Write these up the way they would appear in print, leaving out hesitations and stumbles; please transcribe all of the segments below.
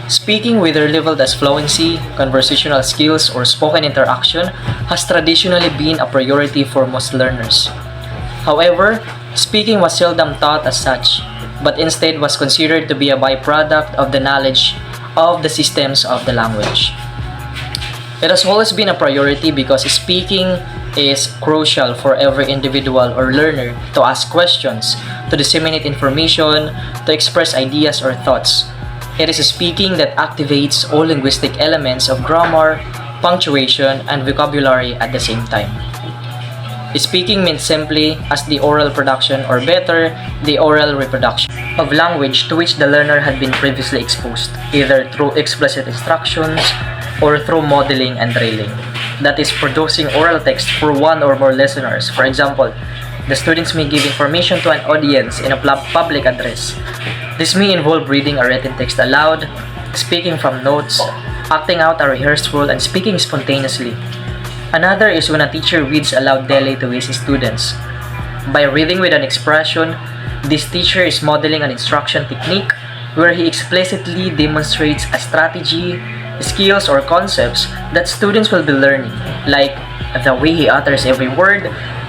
Speaking, whether leveled as fluency, conversational skills, or spoken interaction, has traditionally been a priority for most learners. However, speaking was seldom taught as such, but instead was considered to be a byproduct of the knowledge of the systems of the language. It has always been a priority because speaking is crucial for every individual or learner to ask questions, to disseminate information, to express ideas or thoughts. It is speaking that activates all linguistic elements of grammar, punctuation, and vocabulary at the same time. Speaking means simply as the oral production, or better, the oral reproduction of language to which the learner had been previously exposed, either through explicit instructions or through modeling and drilling. That is, producing oral text for one or more listeners. For example, the students may give information to an audience in a public address. This may involve reading a written text aloud, speaking from notes, acting out a rehearsed role, and speaking spontaneously. Another is when a teacher reads aloud daily to his students. By reading with an expression, this teacher is modeling an instruction technique where he explicitly demonstrates a strategy, skills, or concepts that students will be learning, like the way he utters every word,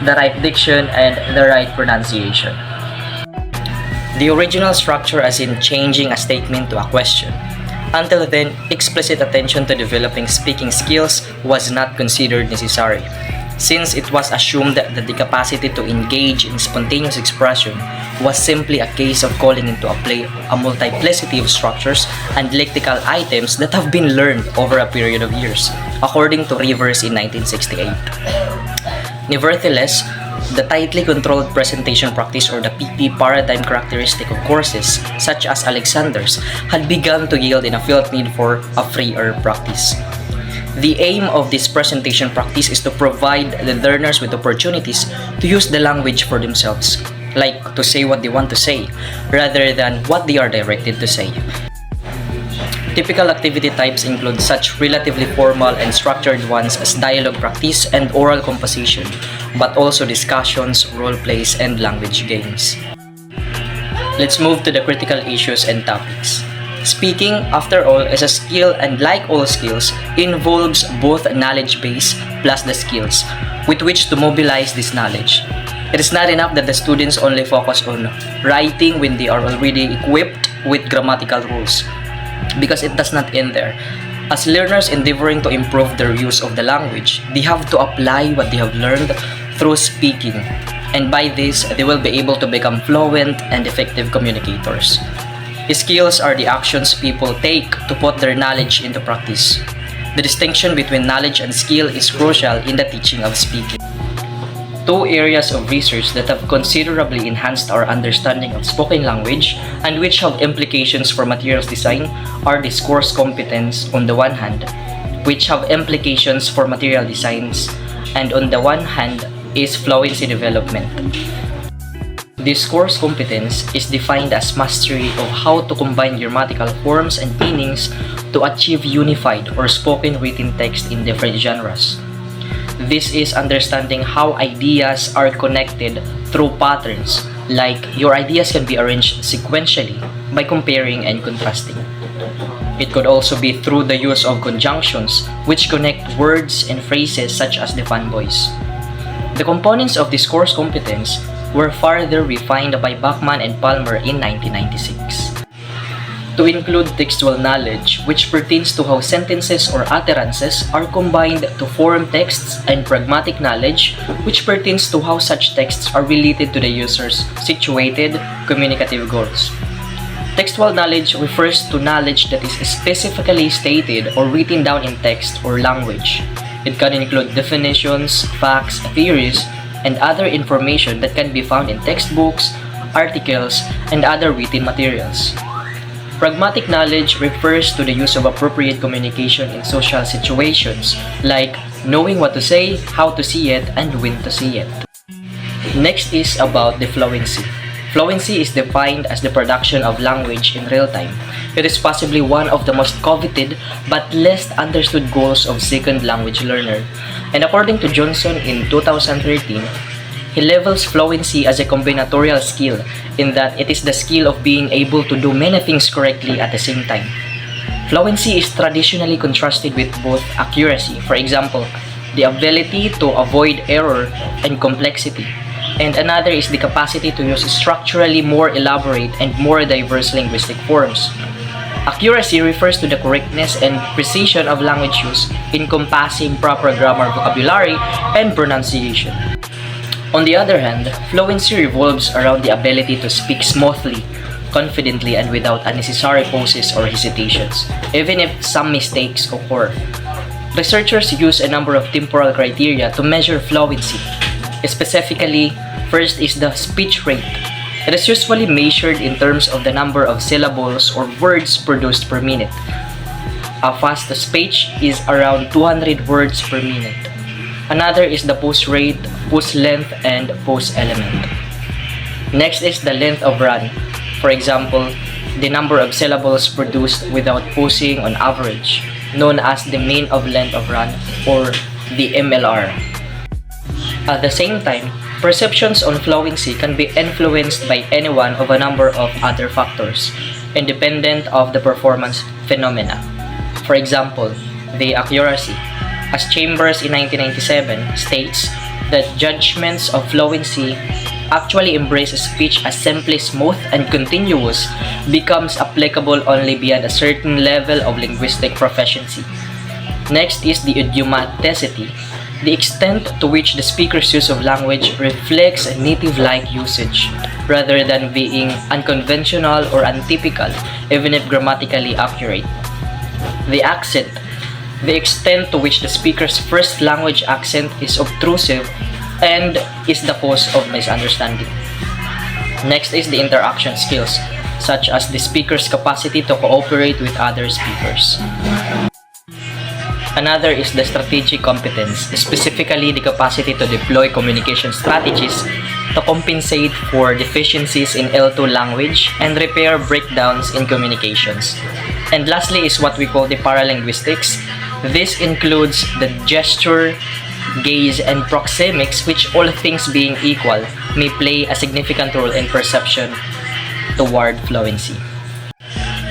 the right diction, and the right pronunciation. The original structure, as in changing a statement to a question. Until then, explicit attention to developing speaking skills was not considered necessary, since it was assumed that the capacity to engage in spontaneous expression was simply a case of calling into play a multiplicity of structures and lexical items that have been learned over a period of years, according to Rivers in 1968. Nevertheless, the tightly controlled presentation practice, or the PP paradigm characteristic of courses such as Alexander's, had begun to yield in a felt need for a freer practice. The aim of this presentation practice is to provide the learners with opportunities to use the language for themselves, like to say what they want to say, rather than what they are directed to say. Typical activity types include such relatively formal and structured ones as dialogue practice and oral composition, but also discussions, role plays, and language games. Let's move to the critical issues and topics. Speaking, after all, is a skill, and like all skills, involves both knowledge base plus the skills with which to mobilize this knowledge. It is not enough that the students only focus on writing when they are already equipped with grammatical rules, because it does not end there. As learners endeavoring to improve their use of the language, they have to apply what they have learned through speaking, and by this, they will be able to become fluent and effective communicators. Skills are the actions people take to put their knowledge into practice. The distinction between knowledge and skill is crucial in the teaching of speaking. Two areas of research that have considerably enhanced our understanding of spoken language and which have implications for materials design are discourse competence on the one hand, which have implications for material designs, and on the one hand is fluency development. Discourse competence is defined as mastery of how to combine grammatical forms and meanings to achieve unified or spoken written text in different genres. This is understanding how ideas are connected through patterns, like your ideas can be arranged sequentially by comparing and contrasting. It could also be through the use of conjunctions, which connect words and phrases such as the fanboys. The components of discourse competence were further refined by Bachman and Palmer in 1996. To include textual knowledge, which pertains to how sentences or utterances are combined to form texts, and pragmatic knowledge, which pertains to how such texts are related to the user's situated communicative goals. Textual knowledge refers to knowledge that is specifically stated or written down in text or language. It can include definitions, facts, theories, and other information that can be found in textbooks, articles, and other written materials. Pragmatic knowledge refers to the use of appropriate communication in social situations, like knowing what to say, how to see it, and when to say it. Next is about the fluency. Fluency is defined as the production of language in real time. It is possibly one of the most coveted but less understood goals of second language learner. And according to Johnson in 2013, he levels fluency as a combinatorial skill in that it is the skill of being able to do many things correctly at the same time. Fluency is traditionally contrasted with both accuracy, for example, the ability to avoid error and complexity, and another is the capacity to use structurally more elaborate and more diverse linguistic forms. Accuracy refers to the correctness and precision of language use, encompassing proper grammar, vocabulary, and pronunciation. On the other hand, fluency revolves around the ability to speak smoothly, confidently, and without unnecessary pauses or hesitations, even if some mistakes occur. Researchers use a number of temporal criteria to measure fluency. Specifically, first is the speech rate. It is usually measured in terms of the number of syllables or words produced per minute. A fast speech is around 200 words per minute. Another is the pause rate, pause length, and pause element. Next is the length of run. For example, the number of syllables produced without pausing on average, known as the mean of length of run or the MLR. At the same time, perceptions on fluency can be influenced by any one of a number of other factors, independent of the performance phenomena. For example, the accuracy. As Chambers in 1997 states that judgments of fluency actually embrace a speech as simply smooth and continuous becomes applicable only beyond a certain level of linguistic proficiency. Next is the idiomaticity, the extent to which the speaker's use of language reflects a native-like usage, rather than being unconventional or untypical, even if grammatically accurate. The accent, the extent to which the speaker's first language accent is obtrusive and is the cause of misunderstanding. Next is the interaction skills, such as the speaker's capacity to cooperate with other speakers. Another is the strategic competence, specifically the capacity to deploy communication strategies to compensate for deficiencies in L2 language and repair breakdowns in communications. And lastly is what we call the paralinguistics. This includes the gesture, gaze, and proxemics, which, all things being equal, may play a significant role in perception toward fluency.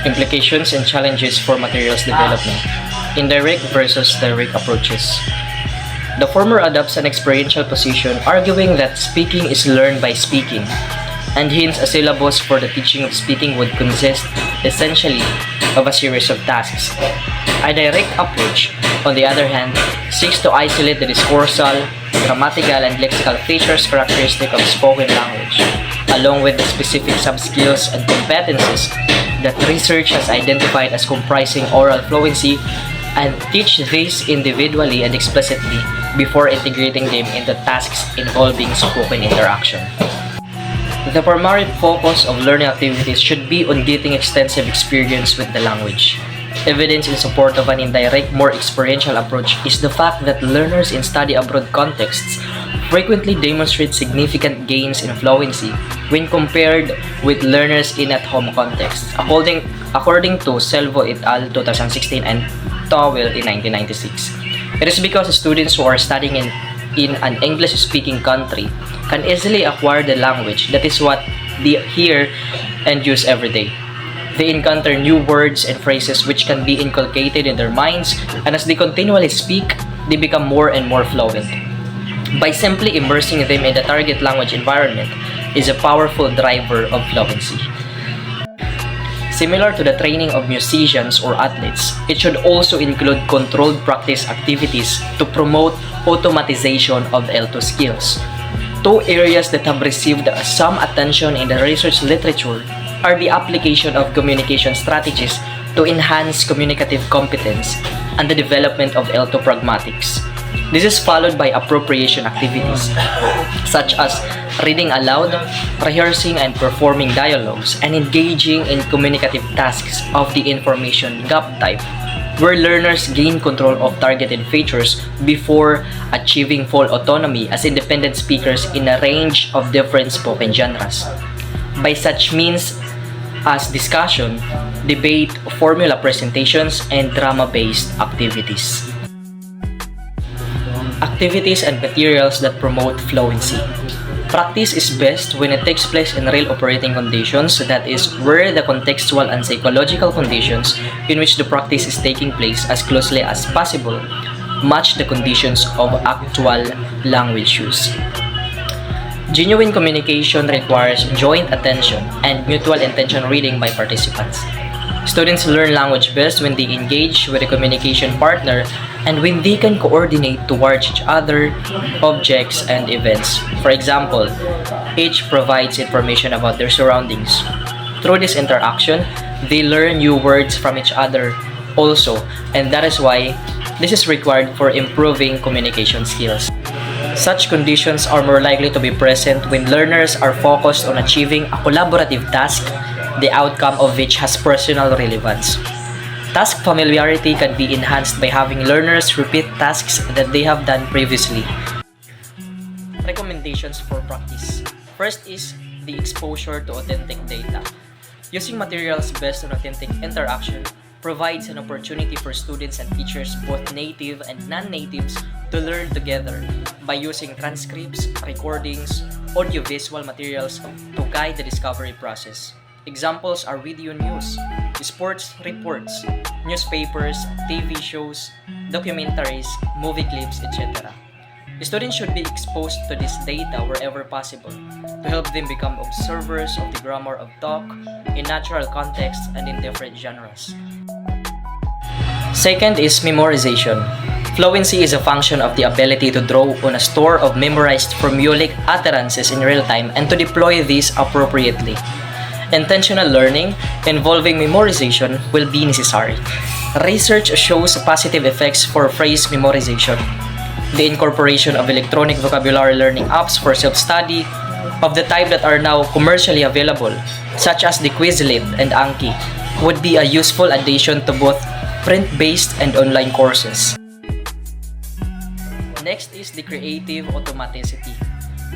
Implications and challenges for materials development. Indirect versus direct approaches. The former adopts an experiential position, arguing that speaking is learned by speaking, and hence a syllabus for the teaching of speaking would consist essentially of a series of tasks. A direct approach, on the other hand, seeks to isolate the discoursal, grammatical, and lexical features characteristic of spoken language, along with the specific sub-skills and competencies that research has identified as comprising oral fluency, and teach these individually and explicitly before integrating them into tasks involving spoken interaction. The primary focus of learning activities should be on getting extensive experience with the language. Evidence in support of an indirect, more experiential approach is the fact that learners in study abroad contexts frequently demonstrate significant gains in fluency when compared with learners in at-home contexts, according to Selvo et al. 2016 and Towell in 1996. It is because students who are studying in an English-speaking country can easily acquire the language. That is what they hear and use every day. They encounter new words and phrases which can be inculcated in their minds, and as they continually speak, they become more and more fluent. By simply immersing them in the target language environment is a powerful driver of fluency. Similar to the training of musicians or athletes, it should also include controlled practice activities to promote automatization of L2 skills. Two areas that have received some attention in the research literature are the application of communication strategies to enhance communicative competence and the development of L2 pragmatics. This is followed by appropriation activities, such as reading aloud, rehearsing and performing dialogues, and engaging in communicative tasks of the information gap type, where learners gain control of targeted features before achieving full autonomy as independent speakers in a range of different spoken genres. By such means as discussion, debate, formula presentations, and drama-based activities. Activities and materials that promote fluency. Practice is best when it takes place in real operating conditions, that is, where the contextual and psychological conditions in which the practice is taking place as closely as possible match the conditions of actual language use. Genuine communication requires joint attention and mutual intention reading by participants. Students learn language best when they engage with a communication partner and when they can coordinate towards each other, objects, and events. For example, each provides information about their surroundings. Through this interaction, they learn new words from each other also, and that is why this is required for improving communication skills. Such conditions are more likely to be present when learners are focused on achieving a collaborative task, the outcome of which has personal relevance. Task familiarity can be enhanced by having learners repeat tasks that they have done previously. Recommendations for practice. First is the exposure to authentic data. Using materials based on authentic interaction provides an opportunity for students and teachers, both native and non-natives, to learn together by using transcripts, recordings, audiovisual materials to guide the discovery process. Examples are video news, sports reports, newspapers, TV shows, documentaries, movie clips, etc. Students should be exposed to this data wherever possible to help them become observers of the grammar of talk in natural contexts and in different genres. Second is memorization. Fluency is a function of the ability to draw on a store of memorized formulaic utterances in real time and to deploy these appropriately. Intentional learning involving memorization will be necessary. Research shows positive effects for phrase memorization. The incorporation of electronic vocabulary learning apps for self-study of the type that are now commercially available, such as the Quizlet and Anki, would be a useful addition to both print-based and online courses. Next is the creative automaticity.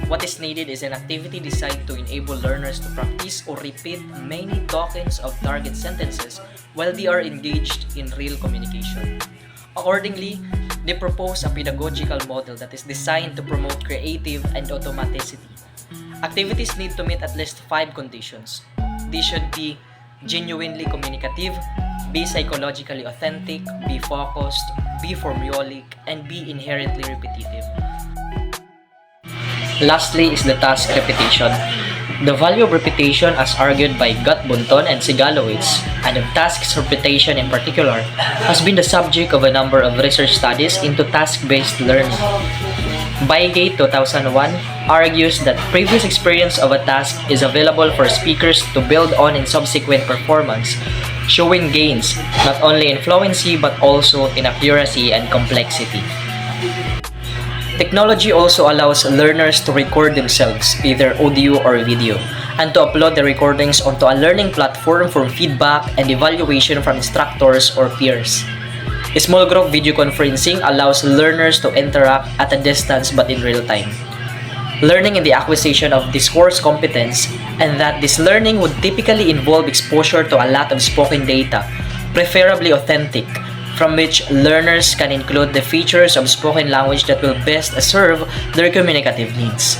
What is needed is an activity designed to enable learners to practice or repeat many tokens of target sentences while they are engaged in real communication. Accordingly, they propose a pedagogical model that is designed to promote creative and automaticity. Activities need to meet at least 5 conditions. They should be genuinely communicative, be psychologically authentic, be focused, be formulaic, and be inherently repetitive. Lastly is the task repetition. The value of repetition, as argued by Gutbunton and Sigalowitz, and of tasks repetition in particular, has been the subject of a number of research studies into task-based learning. Bygate 2001 argues that previous experience of a task is available for speakers to build on in subsequent performance, showing gains not only in fluency but also in accuracy and complexity. Technology also allows learners to record themselves, either audio or video, and to upload the recordings onto a learning platform for feedback and evaluation from instructors or peers. Small group video conferencing allows learners to interact at a distance but in real time. Learning in the acquisition of discourse competence, and that this learning would typically involve exposure to a lot of spoken data, preferably authentic, from which learners can include the features of spoken language that will best serve their communicative needs.